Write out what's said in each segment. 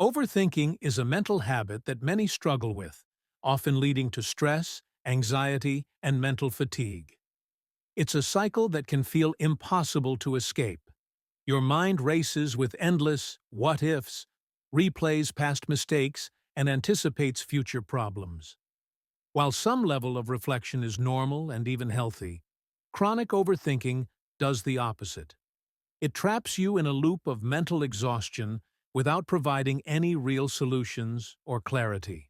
Overthinking is a mental habit that many struggle with, often leading to stress, anxiety, and mental fatigue. It's a cycle that can feel impossible to escape. Your mind races with endless what-ifs, replays past mistakes, and anticipates future problems. While some level of reflection is normal and even healthy, chronic overthinking does the opposite. It traps you in a loop of mental exhaustion without providing any real solutions or clarity.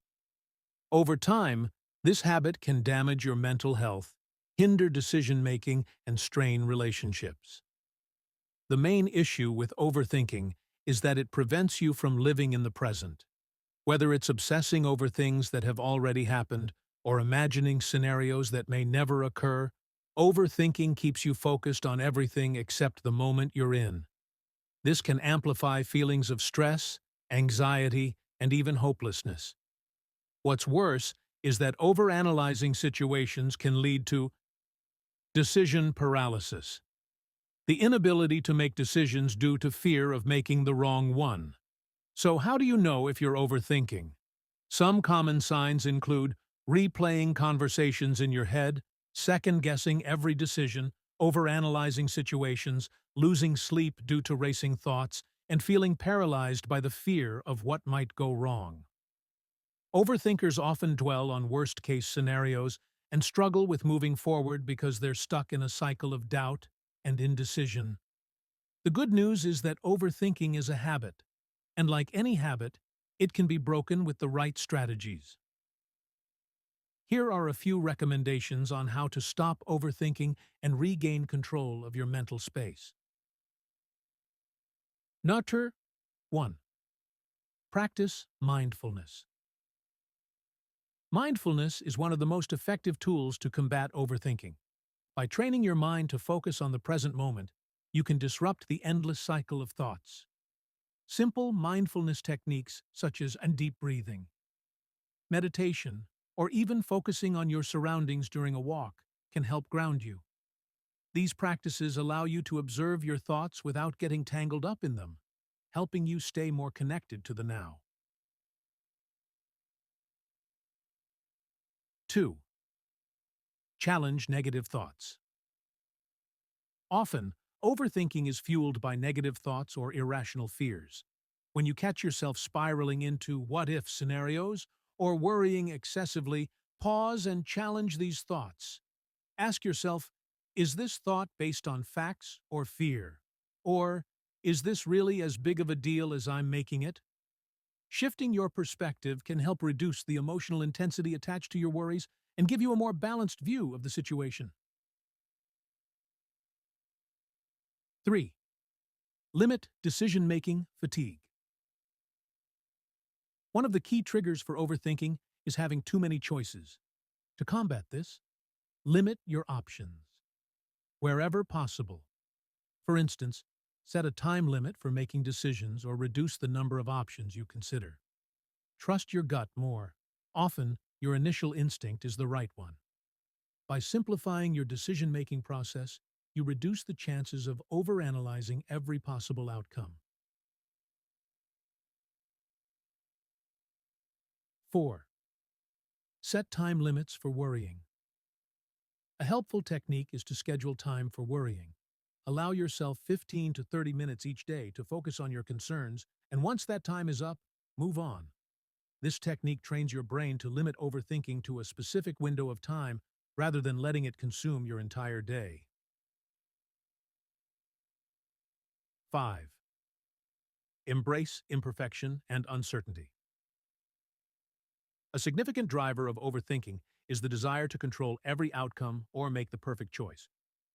Over time, this habit can damage your mental health, hinder decision-making, and strain relationships. The main issue with overthinking is that it prevents you from living in the present. Whether it's obsessing over things that have already happened or imagining scenarios that may never occur, overthinking keeps you focused on everything except the moment you're in. This can amplify feelings of stress, anxiety, and even hopelessness. What's worse is that overanalyzing situations can lead to decision paralysis, the inability to make decisions due to fear of making the wrong one. So how do you know if you're overthinking? Some common signs include replaying conversations in your head, second-guessing every decision, overanalyzing situations, losing sleep due to racing thoughts, and feeling paralyzed by the fear of what might go wrong. Overthinkers often dwell on worst-case scenarios and struggle with moving forward because they're stuck in a cycle of doubt and indecision. The good news is that overthinking is a habit, and like any habit, it can be broken with the right strategies. Here are a few recommendations on how to stop overthinking and regain control of your mental space. Nurture 1. Practice mindfulness. Mindfulness is one of the most effective tools to combat overthinking. By training your mind to focus on the present moment, you can disrupt the endless cycle of thoughts. Simple mindfulness techniques such as deep breathing, meditation, or even focusing on your surroundings during a walk can help ground you. These practices allow you to observe your thoughts without getting tangled up in them, helping you stay more connected to the now. 2. Challenge negative thoughts. Often, overthinking is fueled by negative thoughts or irrational fears. When you catch yourself spiraling into what-if scenarios or worrying excessively, pause and challenge these thoughts. Ask yourself, is this thought based on facts or fear? Or, is this really as big of a deal as I'm making it? Shifting your perspective can help reduce the emotional intensity attached to your worries and give you a more balanced view of the situation. 3. Limit decision-making fatigue. One of the key triggers for overthinking is having too many choices. To combat this, limit your options wherever possible. For instance, set a time limit for making decisions or reduce the number of options you consider. Trust your gut more. Often, your initial instinct is the right one. By simplifying your decision-making process, you reduce the chances of overanalyzing every possible outcome. 4. Set time limits for worrying. A helpful technique is to schedule time for worrying. Allow yourself 15 to 30 minutes each day to focus on your concerns, and once that time is up, move on. This technique trains your brain to limit overthinking to a specific window of time rather than letting it consume your entire day. 5. Embrace imperfection and uncertainty. A significant driver of overthinking is the desire to control every outcome or make the perfect choice.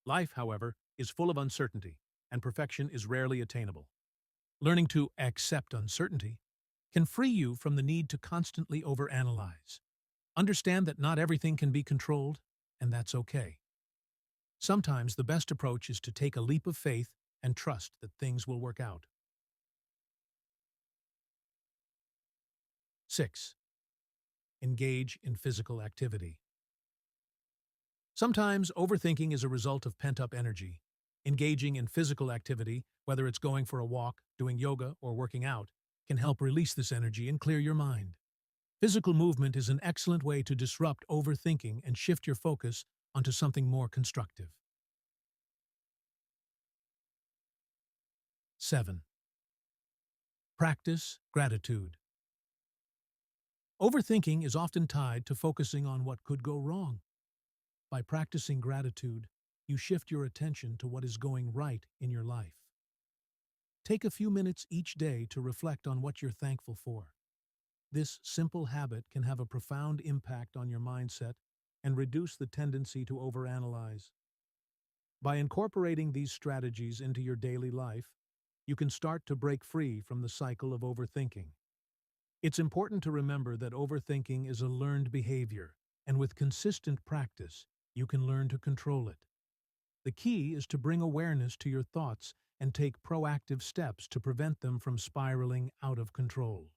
Life, however, is full of uncertainty, and perfection is rarely attainable. Learning to accept uncertainty can free you from the need to constantly overanalyze. Understand that not everything can be controlled, and that's okay. Sometimes the best approach is to take a leap of faith and trust that things will work out. 6. Engage in physical activity. Sometimes overthinking is a result of pent-up energy. Engaging in physical activity, whether it's going for a walk, doing yoga, or working out, can help release this energy and clear your mind. Physical movement is an excellent way to disrupt overthinking and shift your focus onto something more constructive. 7. Practice gratitude. Overthinking is often tied to focusing on what could go wrong. By practicing gratitude, you shift your attention to what is going right in your life. Take a few minutes each day to reflect on what you're thankful for. This simple habit can have a profound impact on your mindset and reduce the tendency to overanalyze. By incorporating these strategies into your daily life, you can start to break free from the cycle of overthinking. It's important to remember that overthinking is a learned behavior, and with consistent practice, you can learn to control it. The key is to bring awareness to your thoughts and take proactive steps to prevent them from spiraling out of control.